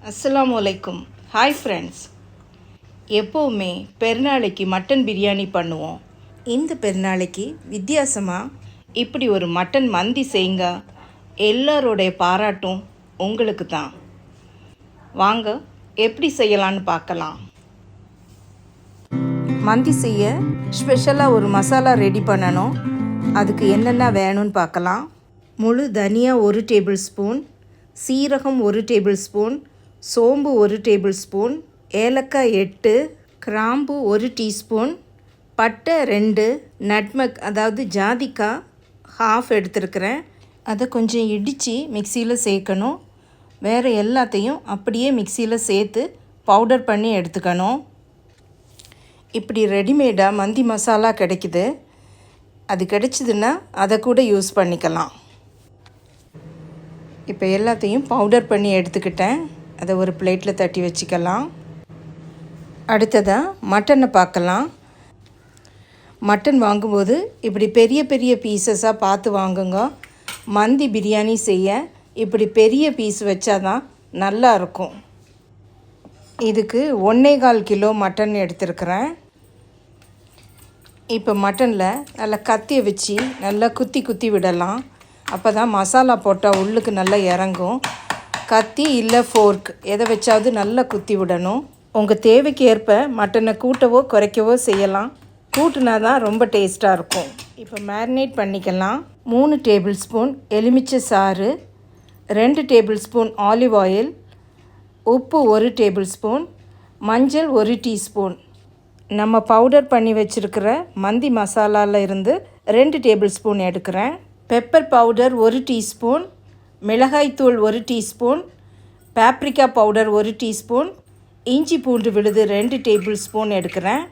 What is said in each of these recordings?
அஸ்ஸலாமு அலைக்கும். Hi friends. எப்போவுமே பெருநாளைக்கு மட்டன் பிரியாணி பண்ணுவோம். இந்த பெருநாளைக்கு வித்தியாசமாக இப்படி ஒரு மட்டன் மந்தி செய்யுங்க. எல்லாரோடைய பாராட்டும் உங்களுக்கு தான். வாங்க எப்படி செய்யலான்னு பார்க்கலாம். மந்தி செய்ய ஸ்பெஷலாக ஒரு மசாலா ரெடி பண்ணணும். அதுக்கு என்னென்ன வேணும்னு பார்க்கலாம். முழு தனியா 1 டேபிள் ஸ்பூன், சீரகம் 1 டேபிள் ஸ்பூன், சோம்பு 1 டேபிள் ஸ்பூன், ஏலக்காய் 8, கிராம்பு 1 டீஸ்பூன், பட்டை 2, நட்மக் அதாவது ஜாதிக்காய் ஹாஃப் எடுத்துருக்கிறேன். அதை கொஞ்சம் இடித்து மிக்சியில் சேர்க்கணும். வேறு எல்லாத்தையும் அப்படியே மிக்சியில் சேர்த்து பவுடர் பண்ணி எடுத்துக்கணும். இப்படி ரெடிமேடாக மந்தி மசாலா கிடைக்குது. அது கிடைச்சிதுன்னா அதை கூட யூஸ் பண்ணிக்கலாம். இப்போ எல்லாத்தையும் பவுடர் பண்ணி எடுத்துக்கிட்டேன். அதை ஒரு பிளேட்டில் தட்டி வச்சுக்கலாம். அடுத்ததாக மட்டனை பார்க்கலாம். மட்டன் வாங்கும்போது இப்படி பெரிய பெரிய பீசஸாக பார்த்து வாங்குங்க. மந்தி பிரியாணி செய்ய இப்படி பெரிய பீஸ் வச்சாதான் நல்லா இருக்கும். இதுக்கு 1.25 கிலோ மட்டன் எடுத்துருக்கிறேன். இப்போ மட்டனில் நல்லா கத்தியை வச்சு நல்லா குத்தி குத்தி விடலாம். அப்போ தான் மசாலா போட்டால் உள்ளுக்கு நல்லா இறங்கும். கத்தி இல்லை ஃபோர்க் எதை வச்சாவது நல்லா குத்தி விடணும். உங்கள் தேவைக்கு ஏற்ப மட்டனை கூட்டவோ குறைக்கவோ செய்யலாம். கூட்டினா தான் ரொம்ப டேஸ்ட்டாக இருக்கும். இப்போ மேரினேட் பண்ணிக்கலாம். 3 டேபிள் ஸ்பூன் எலுமிச்சை சாறு, 2 டேபிள் ஸ்பூன் ஆலிவ் ஆயில், உப்பு 1 டேபிள் ஸ்பூன், மஞ்சள் 1 டீஸ்பூன், நம்ம பவுடர் பண்ணி வச்சுருக்கிற மந்தி மசாலாவில் இருந்து 2 டேபிள் ஸ்பூன் எடுக்கிறேன். பெப்பர் பவுடர் 1 டீஸ்பூன், மிளகாய்த்தூள் 1 டீஸ்பூன், பேப்ரிக்கா பவுடர் 1 டீஸ்பூன், இஞ்சி பூண்டு விழுது 2 டேபிள் ஸ்பூன் எடுக்கிறேன்.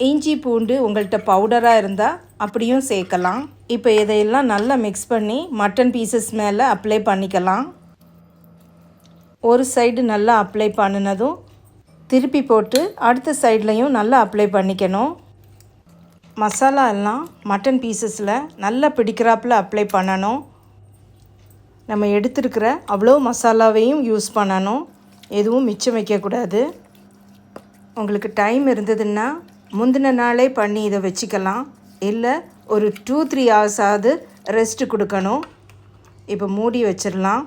இஞ்சி பூண்டு உங்கள்கிட்ட பவுடராக இருந்தால் அப்படியும் சேர்க்கலாம். இப்போ இதையெல்லாம் நல்லா மிக்ஸ் பண்ணி மட்டன் பீசஸ் மேலே அப்ளை பண்ணிக்கலாம். ஒரு சைடு நல்லா அப்ளை பண்ணினதும் திருப்பி போட்டு அடுத்த சைட்லேயும் நல்லா அப்ளை பண்ணிக்கணும். மசாலா எல்லாம் மட்டன் பீசஸில் நல்லா பிடிக்கிறாப்பில் அப்ளை பண்ணணும். நம்ம எடுத்துருக்கிற அவ்வளோ மசாலாவையும் யூஸ் பண்ணணும். எதுவும் மிச்சம் வைக்கக்கூடாது. உங்களுக்கு டைம் இருந்ததுன்னா முந்தின நாளே பண்ணி இதை வச்சுக்கலாம். இல்லை ஒரு 2-3 hours ஆகுது ரெஸ்ட்டு கொடுக்கணும். இப்போ மூடி வச்சிடலாம்.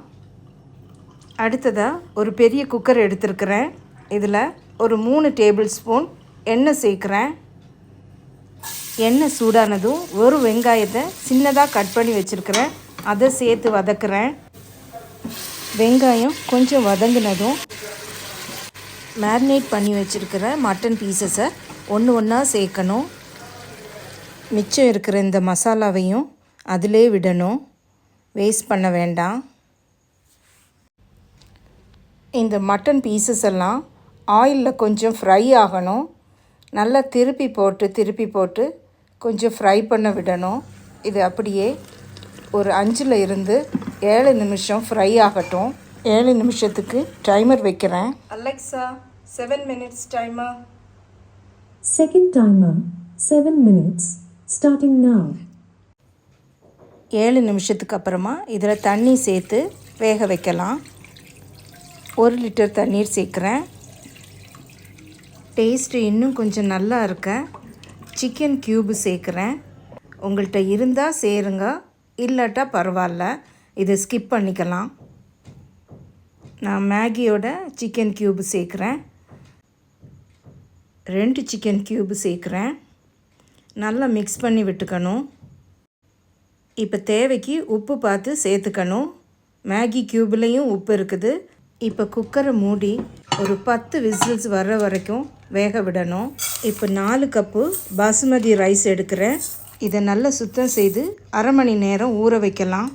அடுத்ததாக ஒரு பெரிய குக்கர் எடுத்துருக்கிறேன். இதில் ஒரு 3 டேபிள் ஸ்பூன் எண்ணெய் சேர்க்குறேன். எண்ணெய் சூடானதும் ஒரு வெங்காயத்தை சின்னதாக கட் பண்ணி வச்சுருக்கிறேன். அதை சேர்த்து வதக்குறேன். வெங்காயம் கொஞ்சம் வதங்கினதும் மேரினேட் பண்ணி வச்சுருக்கிற மட்டன் பீசஸை ஒன்று ஒன்றா சேர்க்கணும். மிச்சம் இருக்கிற இந்த மசாலாவையும் அதிலே விடணும். வேஸ்ட் பண்ண வேண்டாம். இந்த மட்டன் பீசஸ் எல்லாம் ஆயிலில் கொஞ்சம் ஃப்ரை ஆகணும். நல்லா திருப்பி போட்டு கொஞ்சம் ஃப்ரை பண்ண விடணும். இது அப்படியே ஒரு 5 இருந்து 7 நிமிஷம் ஃப்ரை ஆகட்டும். 7 நிமிஷத்துக்கு டைமர் வைக்கிறேன். Alexa 7 minutes timer. Second timer 7 minutes starting now. 7 நிமிஷத்துக்கு அப்புறமா இதில் தண்ணி சேர்த்து வேக வைக்கலாம். 1 லிட்டர் தண்ணீர் சேர்க்குறேன். டேஸ்ட்டு இன்னும் கொஞ்சம் நல்லா இருக்க சிக்கன் க்யூபு சேர்க்குறேன். உங்கள்கிட்ட இருந்தால் சேருங்க, இல்லாட்டா பரவாயில்ல, இதை ஸ்கிப் பண்ணிக்கலாம். நான் மேகியோட சிக்கன் க்யூபு சேர்க்குறேன். 2 சிக்கன் க்யூபு சேர்க்குறேன். நல்லா மிக்ஸ் பண்ணி விட்டுக்கணும். இப்போ தேவைக்கு உப்பு பார்த்து சேர்த்துக்கணும். மேகி க்யூப்லேயும் உப்பு இருக்குது. இப்போ குக்கரை மூடி ஒரு 10 விசில்ஸ் வர்ற வரைக்கும் வேக விடணும். இப்போ 4 கப்பு பாசுமதி ரைஸ் எடுக்கிறேன். இதை நல்லா சுத்தம் செய்து அரை மணி நேரம் ஊற வைக்கலாம்.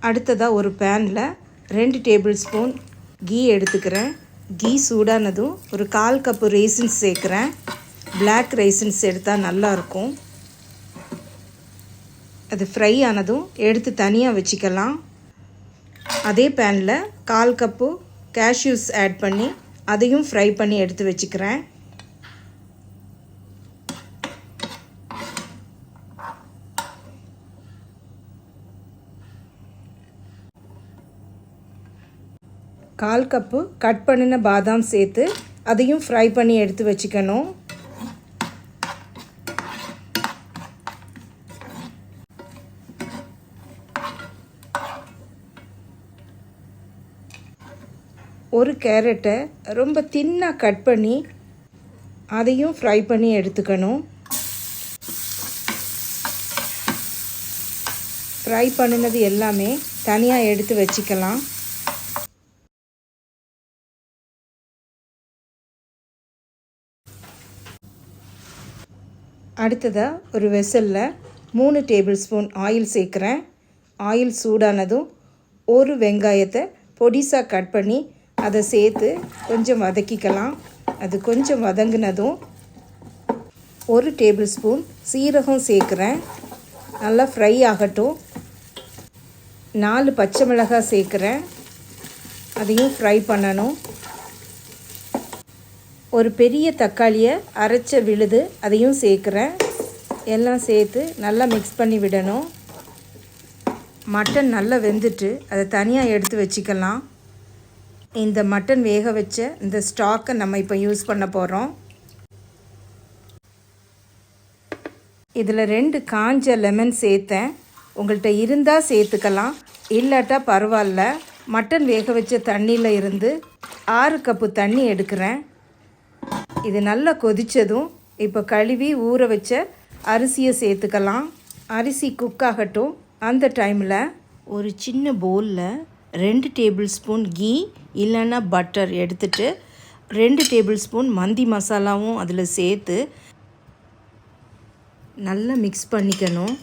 அடுத்ததாக ஒரு பேனில் 2 டேபிள் ஸ்பூன் கீ எடுத்துக்கிறேன். கீ சூடானதும் ஒரு 1/4 கப்பு ரைசின்ஸ் சேர்க்குறேன். பிளாக் ரைசின்ஸ் எடுத்தால் நல்லாயிருக்கும். அது ஃப்ரை ஆனதும் எடுத்து தனியாக வச்சுக்கலாம். அதே பேனில் 1/4 கப்பு கேஷ்யூஸ் ஆட் பண்ணி அதையும் ஃப்ரை பண்ணி எடுத்து வச்சுக்கிறேன். 1/4 கப்பு கட் பண்ணின பாதாம் சேர்த்து அதையும் ஃப்ரை பண்ணி எடுத்து வச்சுக்கணும். ஒரு கேரட்டை ரொம்ப தின்னாக கட் பண்ணி அதையும் ஃப்ரை பண்ணி எடுத்துக்கணும். ஃப்ரை பண்ணினது எல்லாமே தனியாக எடுத்து வச்சுக்கலாம். அடுத்ததாக ஒரு வெசலில் 3 டேபிள் ஸ்பூன் ஆயில் சேர்க்குறேன். ஆயில் சூடானதும் ஒரு வெங்காயத்தை பொடிசாக கட் பண்ணி அதை சேர்த்து கொஞ்சம் வதக்கிக்கலாம். அது கொஞ்சம் வதங்கினதும் 1 டேபிள் ஸ்பூன் சீரகம் சேர்க்குறேன். நல்லா ஃப்ரை ஆகட்டும். 4 பச்சை மிளகாய் சேர்க்குறேன். அதையும் ஃப்ரை பண்ணணும். ஒரு பெரிய தக்காளியை அரைச்ச விழுது அதையும் சேர்க்குறேன். எல்லாம் சேர்த்து நல்லா மிக்ஸ் பண்ணி விடணும். மட்டன் நல்லா வெந்துட்டு அதை தனியாக எடுத்து வச்சுக்கலாம். இந்த மட்டன் வேக வச்ச இந்த ஸ்டாக்கை நம்ம இப்போ யூஸ் பண்ண போகிறோம். இதில் 2 காஞ்ச லெமன் சேர்த்தேன். உங்கள்கிட்ட இருந்தால் சேர்த்துக்கலாம், இல்லாட்டா பரவாயில்ல. மட்டன் வேக வச்ச தண்ணியில் இருந்து 6 கப்பு தண்ணி எடுக்கிறேன். இது நல்லா கொதித்ததும் இப்போ கழுவி ஊற வச்ச அரிசியை சேர்த்துக்கலாம். அரிசி குக் ஆகட்டும். அந்த டைமில் ஒரு சின்ன பவுலில் 2 டேபிள் ஸ்பூன் கீ இல்லைன்னா பட்டர் எடுத்துட்டு 2 டேபிள் ஸ்பூன் மந்தி மசாலாவும் அதில் சேர்த்து நல்லா மிக்ஸ் பண்ணிக்கணும்.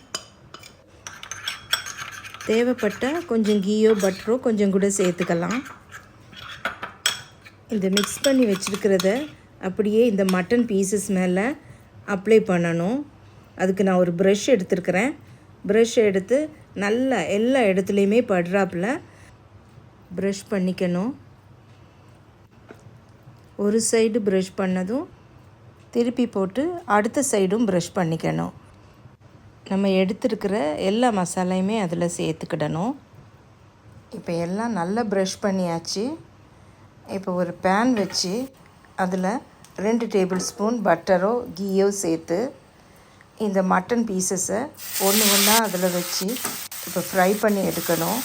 தேவைப்பட்டால் கொஞ்சம் கீயோ பட்டரோ கொஞ்சம் கூட சேர்த்துக்கலாம். இந்த மிக்ஸ் பண்ணி வச்சுருக்கிறத அப்படியே இந்த மட்டன் பீசஸ் மேலே அப்ளை பண்ணணும். அதுக்கு நான் ஒரு ப்ரஷ் எடுத்துருக்கிறேன். ப்ரஷ் எடுத்து நல்லா எல்லா இடத்துலையுமே படுறாப்பில் ப்ரஷ் பண்ணிக்கணும். ஒரு சைடு ப்ரஷ் பண்ணதும் திருப்பி போட்டு அடுத்த சைடும் ப்ரஷ் பண்ணிக்கணும். நம்ம எடுத்துருக்கிற எல்லா மசாலையுமே அதில் சேர்த்துக்கிடணும். இப்போ எல்லாம் நல்லா ப்ரஷ் பண்ணியாச்சு. இப்போ ஒரு பேன் வச்சு அதில் 2 டேபிள் ஸ்பூன் பட்டரோ கீயோ சேர்த்து இந்த மட்டன் பீசஸை ஒன்று ஒன்றா அதில் வச்சு இப்போ ஃப்ரை பண்ணி எடுக்கணும்.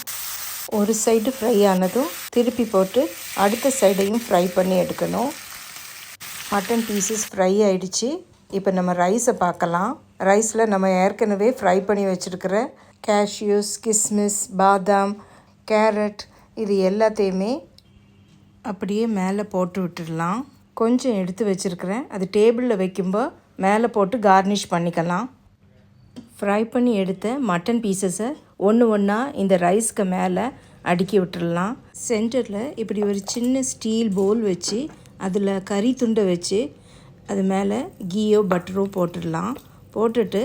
ஒரு சைடு ஃப்ரை ஆனதும் திருப்பி போட்டு அடுத்த சைடையும் ஃப்ரை பண்ணி எடுக்கணும். மட்டன் பீசஸ் ஃப்ரை ஆகிடுச்சு. இப்போ நம்ம ரைஸை பார்க்கலாம். ரைஸில் நம்ம ஏற்கனவே ஃப்ரை பண்ணி வச்சுருக்கிற கேஷ்யூஸ், கிஸ்மிஸ், பாதாம், கேரட் இது எல்லாத்தையுமே அப்படியே மேலே போட்டு விட்டுடலாம். கொஞ்சம் எடுத்து வச்சுருக்கிறேன். அது டேபிளில் வைக்கும்போது மேலே போட்டு கார்னிஷ் பண்ணிக்கலாம். ஃப்ரை பண்ணி எடுத்த மட்டன் பீசஸை ஒன்று ஒன்றா இந்த ரைஸ்க்கு மேலே அடுக்கி விட்டுடலாம். சென்டரில் இப்படி ஒரு சின்ன ஸ்டீல் பவுல் வச்சு அதில் கறி துண்டை வச்சு அது மேலே கீயோ பட்டரோ போட்டுடலாம். போட்டுட்டு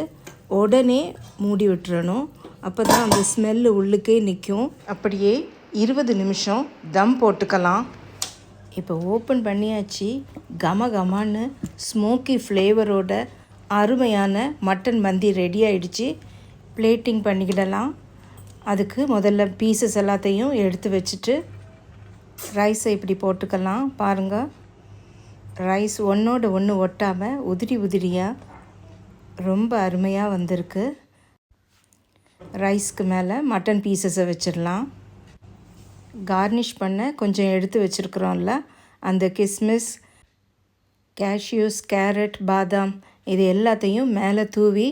உடனே மூடி விட்டுறணும். அப்போ தான் அந்த ஸ்மெல்லு உள்ளுக்கே நிற்கும். அப்படியே 20 நிமிஷம் தம் போட்டுக்கலாம். இப்போ ஓப்பன் பண்ணியாச்சு. கமன்னு ஸ்மோக்கி ஃப்ளேவரோட அருமையான மட்டன் மந்தி ரெடி ஆகிடுச்சு. பிளேட்டிங் பண்ணிக்கிடலாம். அதுக்கு முதல்ல பீசஸ் எல்லாத்தையும் எடுத்து வச்சுட்டு ரைஸை இப்படி போட்டுக்கலாம். பாருங்கள், ரைஸ் ஒன்றோட ஒன்று ஒட்டாமல் உதிரியாக ரொம்ப அருமையாக வந்திருக்கு. ரைஸ்க்கு மேலே மட்டன் பீசஸை வச்சிடலாம். கார்னிஷ் பண்ண கொஞ்சம் எடுத்து வச்சுருக்குறோம்ல, அந்த கிஸ்மிஸ், கேஷ்யூஸ், கேரட், பாதாம் இது எல்லாத்தையும் மேலே தூவி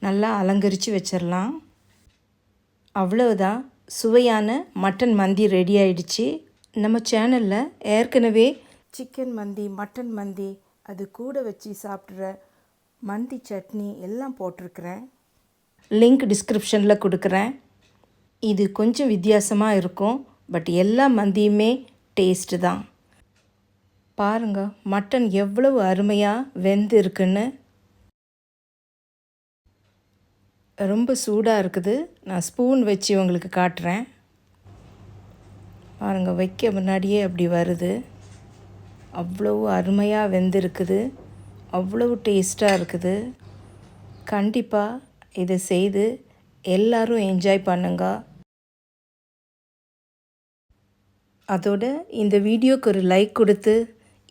நல்லா அலங்கரித்து வச்சிடலாம். அவ்வளவுதான், சுவையான மட்டன் மந்தி ரெடி ஆயிடுச்சு. நம்ம சேனலில் ஏற்கனவே சிக்கன் மந்தி, மட்டன் மந்தி, அது கூட வச்சு சாப்பிட்ற மந்தி சட்னி எல்லாம் போட்டிருக்கிறேன். லிங்க் டிஸ்கிரிப்ஷனில் கொடுக்குறேன். இது கொஞ்சம் வித்தியாசமாக இருக்கும், பட் எல்லா மந்தியுமே டேஸ்ட்டு தான். பாருங்கள் மட்டன் எவ்வளவு அருமையாக வெந்து இருக்குன்னு. ரொம்ப சூடாக இருக்குது. நான் ஸ்பூன் வச்சு உங்களுக்கு காட்டுறேன். பாருங்கள், வைக்க முன்னாடியே அப்படி வருது. அவ்வளவு அருமையாக வெந்திருக்குது. அவ்வளவு டேஸ்ட்டாக இருக்குது. கண்டிப்பாக இதை செய்து எல்லோரும் என்ஜாய் பண்ணுங்க. அதோட இந்த வீடியோக்கு ஒரு லைக் கொடுத்து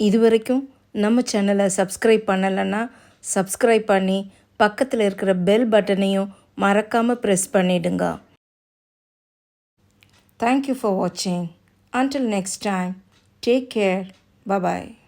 இதுவரைக்கும் நம்ம சேனலை சப்ஸ்கிரைப் பண்ணலைன்னா சப்ஸ்கிரைப் பண்ணி பக்கத்தில் இருக்கிற பெல் பட்டனையும் மறக்காமல் ப்ரெஸ் பண்ணிடுங்க. தேங்க்யூ ஃபார் வாட்சிங். Until next time, take care. Bye-bye.